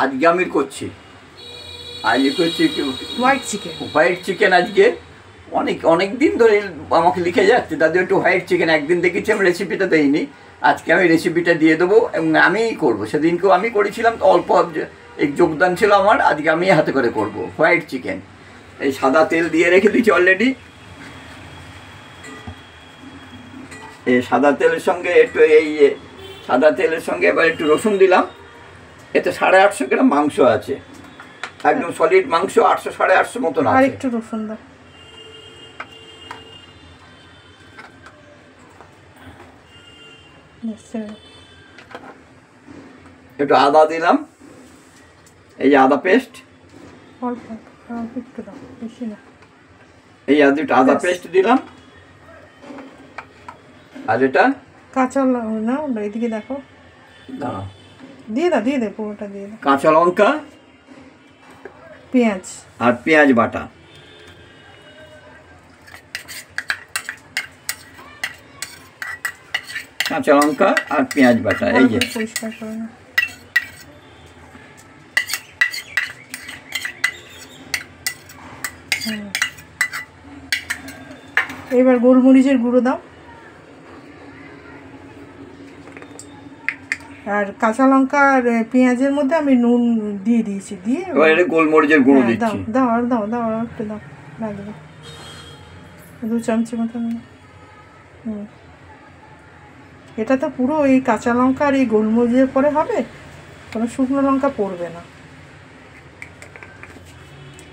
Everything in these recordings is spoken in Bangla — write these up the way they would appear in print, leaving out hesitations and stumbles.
আজকে আমি করছি, আজকে করছি হোয়াইট চিকেন। আজকে অনেক দিন ধরে আমাকে লিখে যাচ্ছে দাদু একটু হোয়াইট চিকেন, একদিন দেখেছি আমি রেসিপিটা দেইনি, আজকে আমি রেসিপিটা দিয়ে দেবো এবং আমিই করবো। সেদিনকেও আমি করেছিলাম, তো অল্প এই যোগদান ছিল আমার, আজকে আমি হাতে করে করব হোয়াইট চিকেন। এই সাদা তেল দিয়ে রেখে দিচ্ছি অলরেডি। এই সাদা তেলের সঙ্গে একটু সাদা তেলের সঙ্গে এবার একটু রসুন দিলাম। এতে 850 গ্রাম মাংস আছে, একদম সলিড মাংস, 800 850 মতন আছে। একটু রসুন দাও। একটু আদা দিলাম, এই যে আদা পেস্ট, এই আদা পেস্ট দিলাম। আর এটা কাঁচা না, এদিকে দেখো, দাঁড়াও, দিয়ে দে পুরোটা দিয়ে দে। কাঁচা লঙ্কা, পেঁয়াজ আর পেঁয়াজ বাটা, কাঁচা লঙ্কা আর পেঁয়াজ বাটা, এই যে পরিষ্কার করে না। এবার গোলমরিচের গুঁড়ো দাও, আর কাঁচা লঙ্কা আর পেঁয়াজের মধ্যে আমি নুন দিয়ে দিয়েছি, দিয়ে এবারে গোলমরিচের গুঁড়ো দিচ্ছি। দাও আর একটু দাও, লাগবে 2 চামচের মতন। এটা তো পুরো এই কাঁচা লঙ্কা আর এই গোলমরিচের পরে হবে, কোনো শুকনো লঙ্কা পড়বে না।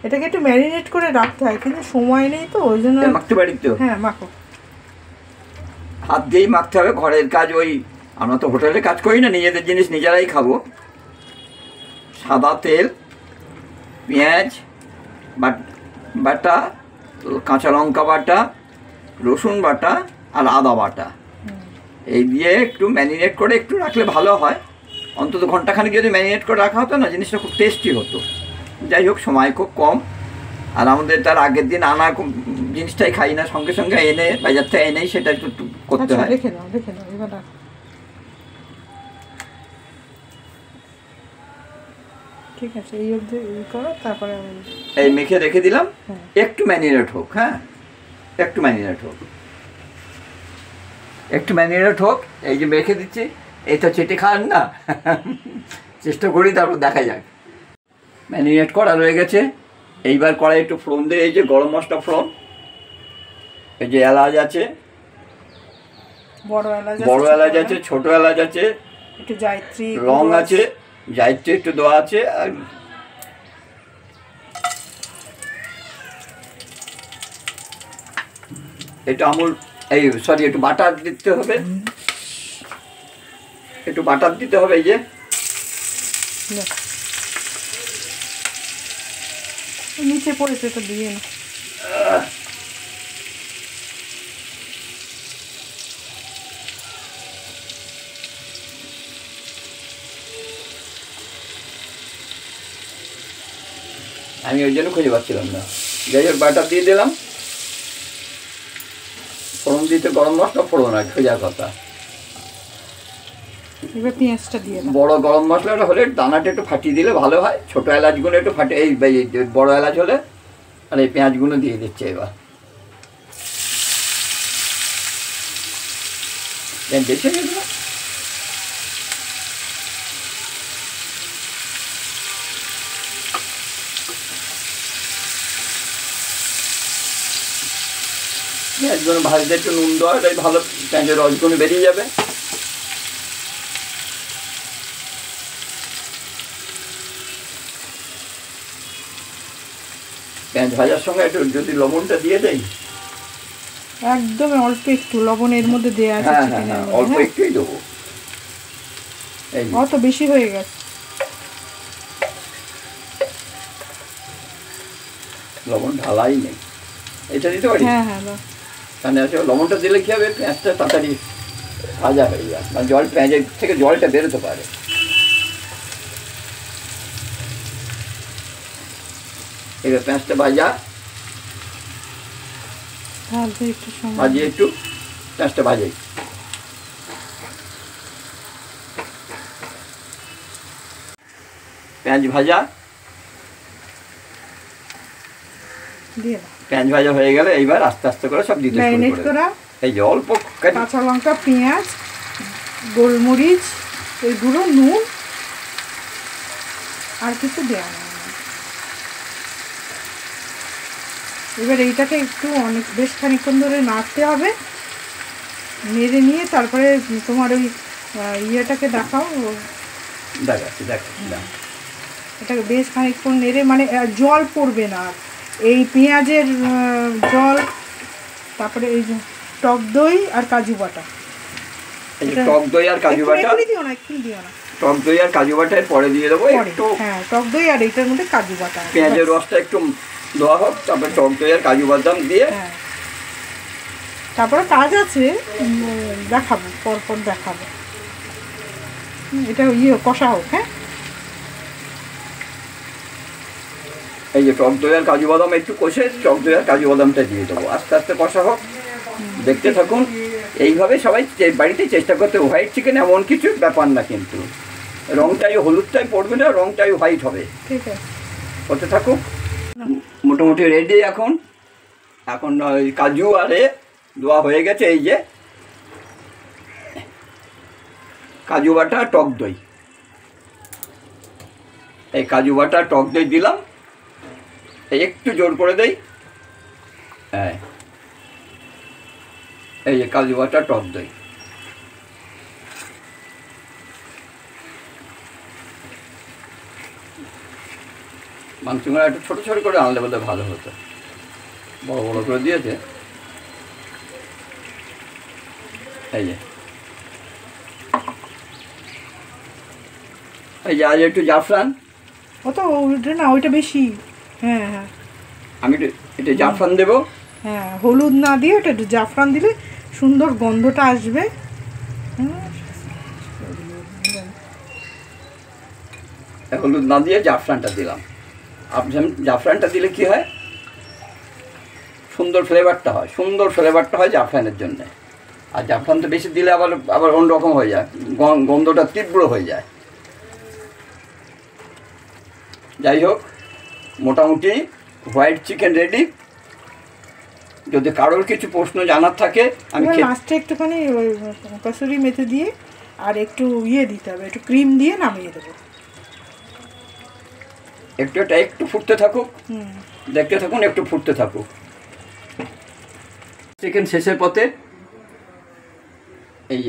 এটাকে একটু ম্যারিনেট করে রাখতে হয়, কিন্তু সময় নেই তো, ওই জন্য। মাখতে পারি তো? হ্যাঁ মাখো, হাত দিয়েই মাখতে হবে, ঘরের কাজ। ওই আমরা তো হোটেলে কাজ করি না, নিজেদের জিনিস নিজেরাই খাবো। সাদা তেল, পেঁয়াজ বাটা, কাঁচা লঙ্কা বাটা, রসুন বাটা আর আদা বাটা, এই দিয়ে একটু ম্যারিনেট করে একটু রাখলে ভালো হয়। অন্তত ঘন্টাখানেক যদি ম্যারিনেট করে রাখা হতো না, জিনিসটা খুব টেস্টি হতো। যাই হোক, সময় খুব কম, আর আমাদের তার আগের দিন আনা জিনিসটাই খাই না, সঙ্গে সঙ্গে এনে বাজার থেকে এনেই সেটা একটু করতে হয়। দেখে নাও এবার ঠিক আছে, এই অবধি করো, তারপরে এই মেখে রেখে দিলাম, একটু ম্যারিনেট হোক। হ্যাঁ, একটু ম্যারিনেট হোক। এই যে মেখে দিচ্ছি, এই তো চেটে খান না, চেষ্টা করি, তারপর দেখা যাক। ম্যারিনেট করা রয়ে গেছে। এইবার কড়াই একটু ফোড়ন দিয়ে, এই যে গরম মশলা ফোড়ন, এই যে এলাচ আছে, বড় এলাচ আছে, ছোট এলাচ আছে, একটু জায়ত্রী, লং আছে, জায়ত্রী একটু দেওয়া আছে, আর এটা একটু বাটার দিতে হবে, এই যে নিচে পড়েছে, তো দিয়ে না। আমি ওই জন্য খুঁজে পাচ্ছিলাম না। যাই হোক, বাটার দিয়ে দিলাম। ফোড়ন দিতে গরম মশলা ফোড়ন আর খোঁজা কথা। এবার পেঁয়াজটা দিয়ে দাও। বড় গরম মশলাটা হলে দানাটা একটু ফাটিয়ে দিলে ভালো হয়, ছোট এলাচগুলো একটু ফাটিয়ে, এই বড় এলাচ হলে, আর এই পেঁয়াজগুলো দিয়ে দিচ্ছে। এবার বেছে নিয়ে দেবো। পেঁয়াজগুলো ভাজতে একটু নুন দেওয়া, এটাই ভালো, পেঁয়াজের রসগুলো বেরিয়ে যাবে। পেঁয়াজ ভাজার সঙ্গে একটু যদি লবণটা দিয়ে দেই, একদম অল্প একটু লবণ এর মধ্যে দেওয়া আছে। হ্যাঁ, অল্প একটুই দেবো, অত বেশি হয়ে গেছে। লবণ ঢালাই নেই, এটা দিতে পারি। হ্যাঁ, মানে লবণটা দিলে কি হবে, পেঁয়াজটা তাড়াতাড়ি ভাজা হয়ে যায়, মানে পেঁয়াজের থেকে জলটা বেরোতে পারে। এবার পেঁয়াজটা ভাজিয়ে একটু পেঁয়াজটা ভাজাই। পেঁয়াজ ভাজা দিয়ে দাও। পেঁয়াজ ভাজা হয়ে গেলে এইবার আস্তে আস্তে করে সব দিতে শুরু ম্যারিনেট করে করা এই যে অল্প কাঁচা লঙ্কা, পেঁয়াজ, গোলমরিচ, এই গুঁড়ো, নুন, আর কিছু দেওয়া নেই। এবার এইটাকে একটু বেশ খানিকক্ষণ ধরে নাড়তে হবে, নেড়ে নিয়ে তারপরে তোমার ওই ইয়েটাকে দেখাও, দেখাচ্ছি এটাকে বেশ খানিকক্ষণ নেড়ে, মানে জল পড়বে না এই পেঁয়াজের জল, তারপরে এই যে টক দই আর কাজু বাটা, এই যে টক দই আর কাজু বাটা দিও না, একটু দিও না, টক দই আর কাজু বাটা পরে দিয়ে দেবো একটু। হ্যাঁ, টক দই আর এইটার মধ্যে কাজু বাটা, পেঁয়াজের রসটা একটু দেওয়া হোক, তারপরে টক দই আর কাজু বাদাম দিয়ে। হ্যাঁ, তারপরে কাজ আছে, দেখাবো, পরপর দেখাবো। এটা কষা হোক। হ্যাঁ, এই যে টক দই আর কাজু বাদাম একটু কষে টক দই আর কাজু বাদামটা দিয়ে দেবো, আস্তে আস্তে কষা হোক, দেখতে থাকুন। এইভাবে সবাই বাড়িতে চেষ্টা করতে। হোয়াইট চিকেন এমন কিছু ব্যাপার না, কিন্তু রংটাই হলুদটাই পড়বে না, রংটাই হোয়াইট হবে। ঠিক আছে, হতে থাকুক। মোটামুটি রেডি এখন। এখন ওই কাজু আরে দেওয়া হয়ে গেছে। এই যে কাজু বাটা টক দই, এই কাজু বাটা টক দই দিলাম, একটু জোর করে দেই। হ্যাঁ, এই যে কাজু বাটা টক দই, মাংসগুলো একটু ছোটো ছোটো করে আনলে বোধহয় ভালো হতো, বড় বড় করে দিয়েছে। এই যে আজ একটু জাফরান, ওটা না, ওইটা বেশি। হ্যাঁ হ্যাঁ, আমি একটু জাফরান দেবো। হ্যাঁ, হলুদ না দিয়ে ওটা একটু জাফরান দিলে সুন্দর গন্ধটা আসবে। হলুদ না দিয়ে জাফরানটা দিলাম। জাফরানটা দিলে কি হয়, সুন্দর ফ্লেভারটা হয়, জাফরানের জন্যে। আর জাফরান তো বেশি দিলে আবার অন্যরকম হয়ে যায়, গন্ধটা তীব্র হয়ে যায়। যাই হোক, মোটামুটি হোয়াইট চিকেন রেডি। যদি কারোর কিছু প্রশ্ন জানার থাকে, আমি লাস্টে একটুখানি ওই কসুরি মেথি দিয়ে আর একটু দিতে হবে, একটু ক্রিম দিয়ে নামিয়ে দেবো। একটু ফুটতে থাকুক, দেখতে থাকুন, একটু ফুটতে থাকুক। চিকেন শেষের পথে। এই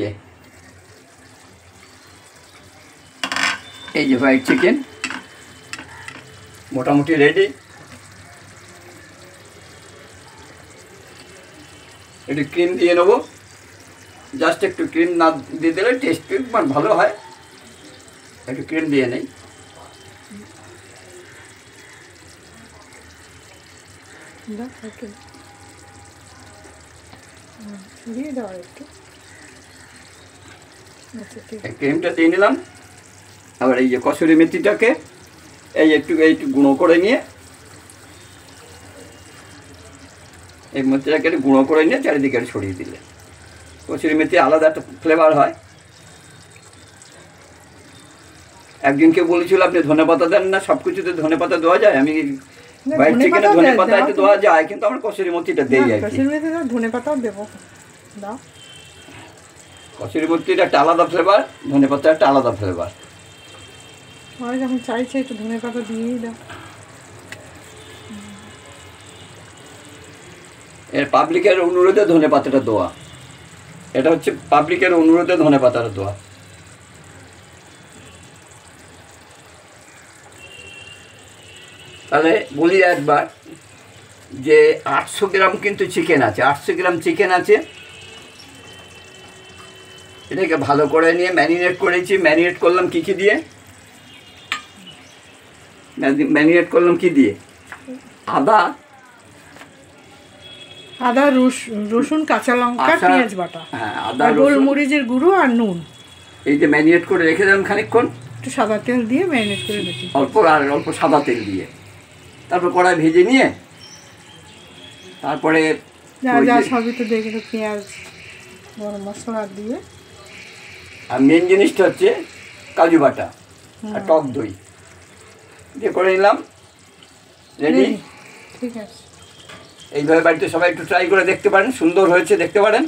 যে হোয়াইট চিকেন মোটামুটি রেডি। একটু ক্রিম দিয়ে নেবো, জাস্ট একটু ক্রিম না দিয়ে দিলে টেস্ট ভালো হয়, একটু ক্রিম দিয়ে নেই। ক্রিমটা দিয়ে নিলাম। আবার এই যে কসুরি মেথিটাকে একটু গুঁড়ো করে নিয়ে, এই মেথিটাকে একটু গুঁড়ো করে নিয়ে চারিদিকে ছড়িয়ে দিলে কসুরি মেথি আলাদা একটা ফ্লেভার হয়। একদিনকে বলেছিল আপনি ধনেপাতা দেন না, সব কিছুতে ধনেপাতা দেওয়া যায়। আমি হোয়াইট চিকেনে ধনেপাতা একটু দেওয়া যায়, কিন্তু আমরা কসুরি মেথিটা দেই আর কি। ধনেপাতাও দেবো, দাও। কসুরি মেথিটা একটা আলাদা ফ্লেভার, ধনেপাতা একটা আলাদা ফ্লেভার। যখন চাইছে একটু ধনেপাতা দিয়েই দাও। এর পাবলিকের অনুরোধে ধনেপাতাটা দেওয়া, এটা হচ্ছে পাবলিকের অনুরোধে ধনেপাতাটা দেওয়া। তাহলে বলি একবার যে 800 গ্রাম কিন্তু চিকেন আছে, 800 গ্রাম চিকেন আছে। এটাকে ভালো করে নিয়ে ম্যারিনেট করেছি। ম্যারিনেট করলাম কি দিয়ে, আদা, রসুন, কাঁচা লঙ্কা, পেঁয়াজ বাটা, হ্যাঁ, আদা, গোলমরিচের গুঁড়ো আর নুন। এই যে ম্যারিনেট করে রেখে দিলাম খানিকক্ষণ, একটু সাদা তেল দিয়ে ম্যারিনেট করে রেখে অল্প সাদা তেল দিয়ে, তারপর কড়াই ভেজে নিয়ে, তারপরে যা সবই তো দেখে, পেঁয়াজ, গরম মশলা দিয়ে। আর মেন জিনিসটা হচ্ছে কাজু বাটা আর টক দই। দিয়ে করে নিলাম, রেডি। ঠিক আছে। এইভাবে বাড়িতে সবাই একটু ট্রাই করে দেখতে পারেন, সুন্দর হয়েছে দেখতে পারেন।